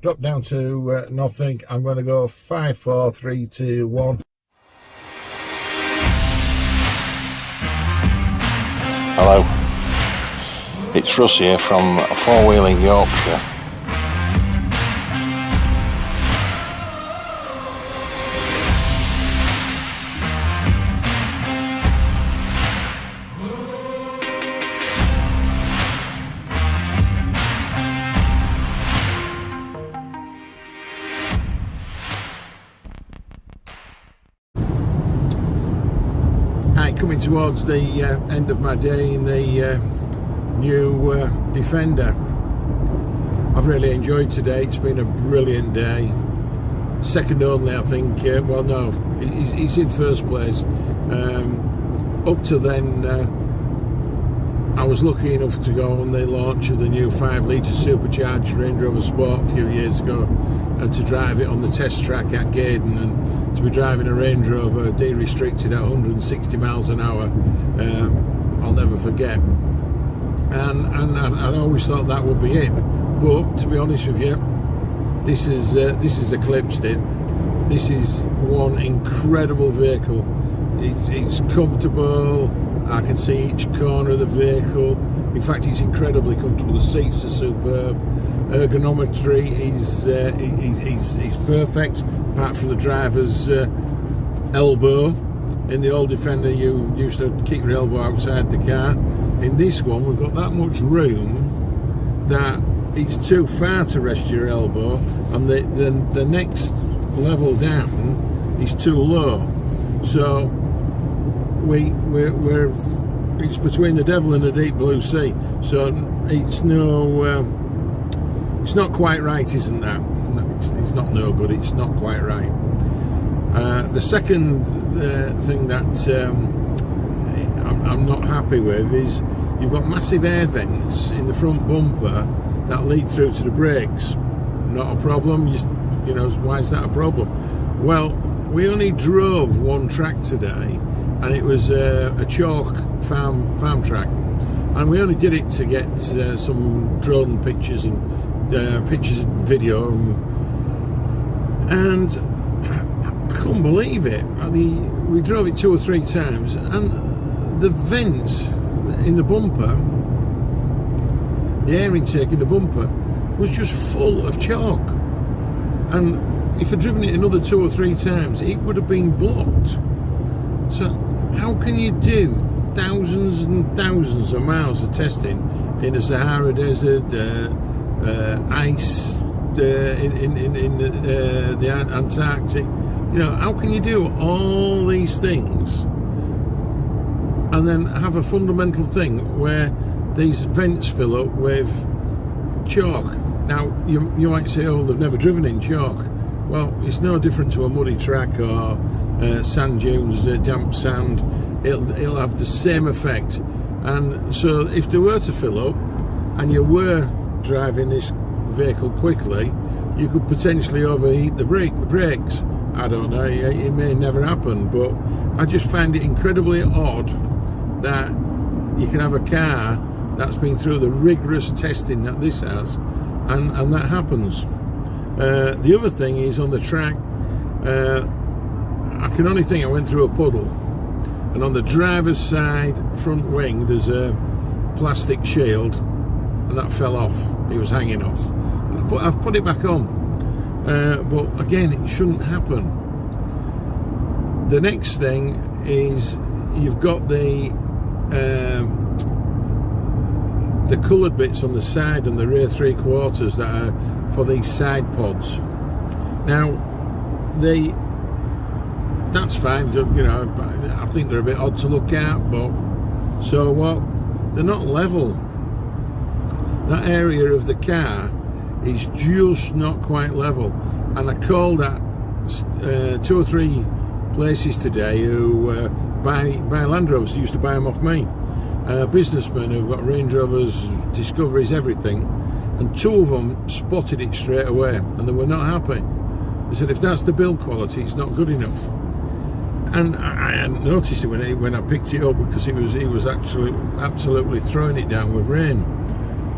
drop down to nothing. I'm going to go 5, 4, 3, 2, 1. Hello, it's Russ here from Four-Wheeling Yorkshire. Coming towards the end of my day in the new Defender. I've really enjoyed today. It's been a brilliant day. Second only, I think. Well, no, he's in first place. Up to then, I was lucky enough to go on the launch of the new 5-litre supercharged Range Rover Sport a few years ago, and to drive it on the test track at Gaydon, and to be driving a Range Rover de-restricted at 160 miles an hour, I'll never forget. And I always thought that would be it. But to be honest with you, this is eclipsed it. This is one incredible vehicle. It's comfortable. I can see each corner of the vehicle. In fact, it's incredibly comfortable. The seats are superb. Ergonometry is perfect, apart from the driver's elbow. In the old Defender, you used to kick your elbow outside the car. In this one, we've got that much room that it's too far to rest your elbow, and the next level down is too low. So we're it's between the devil and the deep blue sea. So it's not quite right, isn't that? It's not no good. It's not quite right. The second thing that I'm not happy with is you've got massive air vents in the front bumper that lead through to the brakes. Not a problem. You know, why is that a problem? Well, we only drove one track today, and it was a chalk farm track, and we only did it to get some drone pictures and video, and I couldn't believe it. We drove it 2 or 3 times, and the vents in the bumper, the air intake in the bumper, was just full of chalk. And if I'd driven it another 2 or 3 times, it would have been blocked. So how can you do thousands and thousands of miles of testing in the Sahara Desert, ice in the Antarctic? You know, how can you do all these things and then have a fundamental thing where these vents fill up with chalk? Now, you might say, oh, they've never driven in chalk. Well, it's no different to a muddy track or sand dunes, damp sand. It'll have the same effect. And so if they were to fill up and you were driving this vehicle quickly, you could potentially overheat the brakes. I don't know, it may never happen, but I just find it incredibly odd that you can have a car that's been through the rigorous testing that this has, and that happens. The other thing is, on the track, I can only think I went through a puddle, and on the driver's side front wing there's a plastic shield, and that fell off. It was hanging off. I've put it back on, but again, it shouldn't happen. The next thing is you've got the coloured bits on the side and the rear 3/4 that are for these side pods. Now, that's fine. You know, I think they're a bit odd to look at, but so what? They're not level. That area of the car is just not quite level, and I called at 2 or 3 places today who buy Land Rovers, used to buy them off me. Businessmen who've got Range Rovers, Discoveries, everything, and 2 of them spotted it straight away, and they were not happy. They said, if that's the build quality, it's not good enough. And I hadn't noticed it when I picked it up, because he was actually absolutely throwing it down with rain.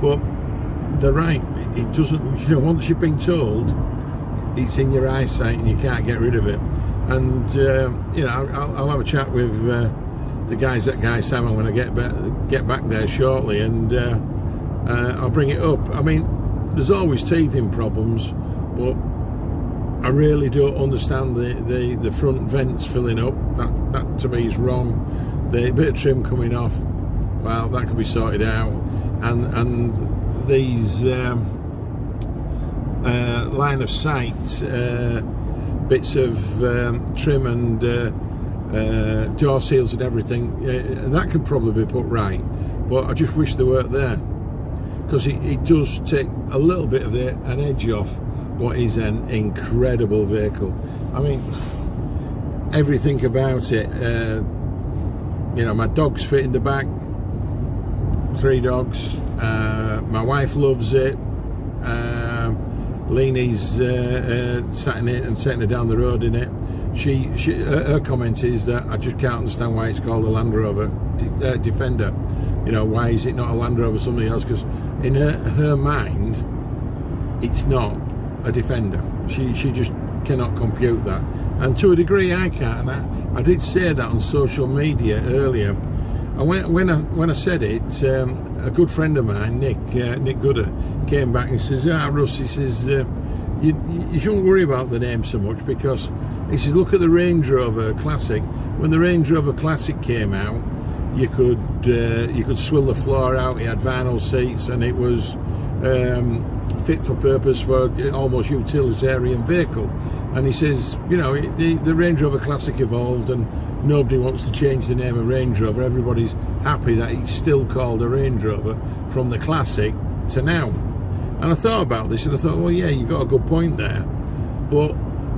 But they're right. It doesn't, you know, once you've been told, it's in your eyesight and you can't get rid of it. And you know, I'll have a chat with the guys at Guy Salmon when I get back there shortly, and I'll bring it up. I mean, there's always teething problems, but I really don't understand the front vents filling up. That to me is wrong. The bit of trim coming off, well, that could be sorted out. And these line of sight bits of trim and door seals and everything, that can probably be put right. But I just wish they weren't there, because it does take a little bit of an edge off what is an incredible vehicle. I mean, everything about it. You know, my dog's fit in the back, 3 dogs. My wife loves it. Leanie's sat in it and taking her down the road in it. Her comment is that I just can't understand why it's called a Land Rover Defender. You know, why is it not a Land Rover something else? Because in her mind, it's not a Defender. She just cannot compute that, and to a degree I can't. And I did say that on social media earlier, and when I said it, a good friend of mine, Nick Gooder, came back and says, Russ, he says, you shouldn't worry about the name so much, because he says, look at the Range Rover Classic. When the Range Rover Classic came out, you could swill the floor out. It had vinyl seats, and it was fit for purpose for almost utilitarian vehicle. And he says, you know, the Range Rover Classic evolved, and nobody wants to change the name of Range Rover. Everybody's happy that it's still called a Range Rover from the Classic to now. And I thought about this, and I thought, well, yeah, you got a good point there. But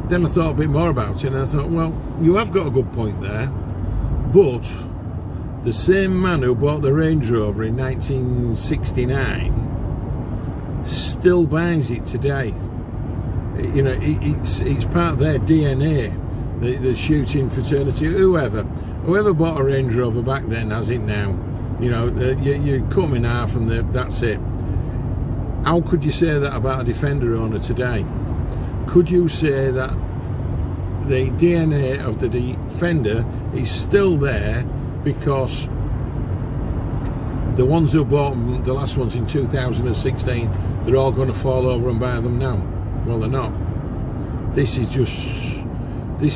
then I thought a bit more about it, and I thought, well, you have got a good point there, but the same man who bought the Range Rover in 1969 still buys it today. You know, it's part of their DNA, the shooting fraternity. Whoever bought a Range Rover back then has it now. You know, you cut them in half and that's it. How could you say that about a Defender owner today? Could you say that the DNA of the Defender is still there because the ones who bought them, the last ones in 2016, they're all going to fall over and buy them now? Well, they're not. This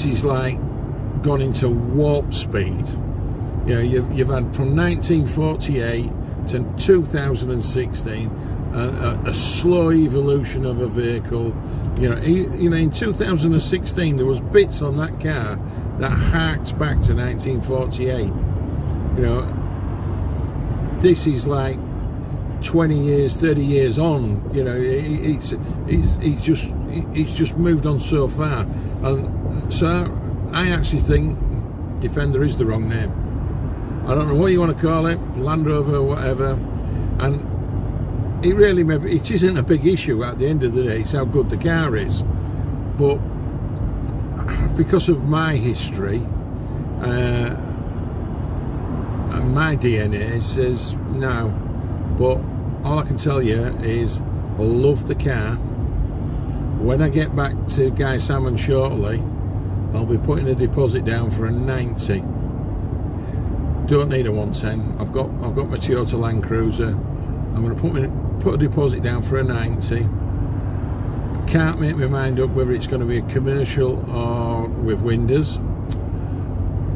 is like gone into warp speed. You know, you've had from 1948 to 2016 a slow evolution of a vehicle. You know, in 2016 there was bits on that car that harked back to 1948. You know, this is like 20 years, 30 years on. You know, it's just moved on so far, and so I actually think Defender is the wrong name. I don't know what you want to call it, Land Rover or whatever, and it really it isn't a big issue at the end of the day. It's how good the car is, but because of my history and my DNA, it says no. But all I can tell you is I love the car. When I get back to Guy Salmon shortly, I'll be putting a deposit down for a 90. Don't need a 110. I've got my Toyota Land Cruiser. I'm going to put a deposit down for a 90. I can't make my mind up whether it's going to be a commercial or with windows.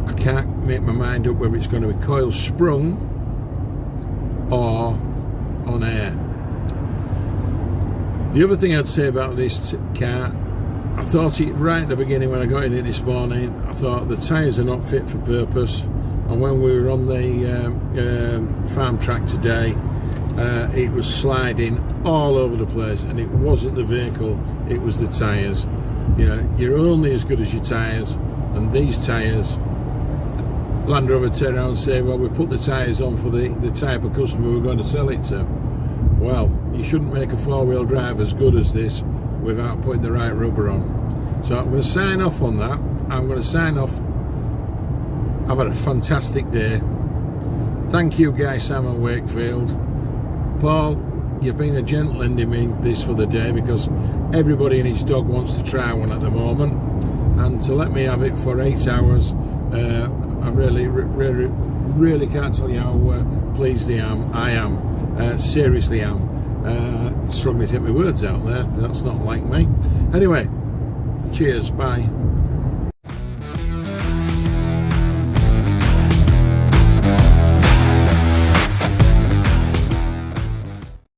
I can't make my mind up whether it's going to be coil sprung or on air. The other thing I'd say about this car, I thought it right at the beginning when I got in it this morning, I thought the tyres are not fit for purpose. And when we were on the farm track today, it was sliding all over the place, and it wasn't the vehicle, it was the tyres. You know, you're only as good as your tyres, and these tyres, Land Rover turn around and say, well, we put the tyres on for the type of customer we're going to sell it to. Well, you shouldn't make a four-wheel drive as good as this without putting the right rubber on. So I'm going to sign off on that. I'm going to sign off. I've had a fantastic day. Thank you, Guy Salmon Wakefield. Paul, you've been a gent lending me this for the day, because everybody and his dog wants to try one at the moment, and to let me have it for 8 hours, I really can't tell you how pleased I am. Seriously am. Struggling to get my words out there. That's not like me. Anyway, cheers, bye.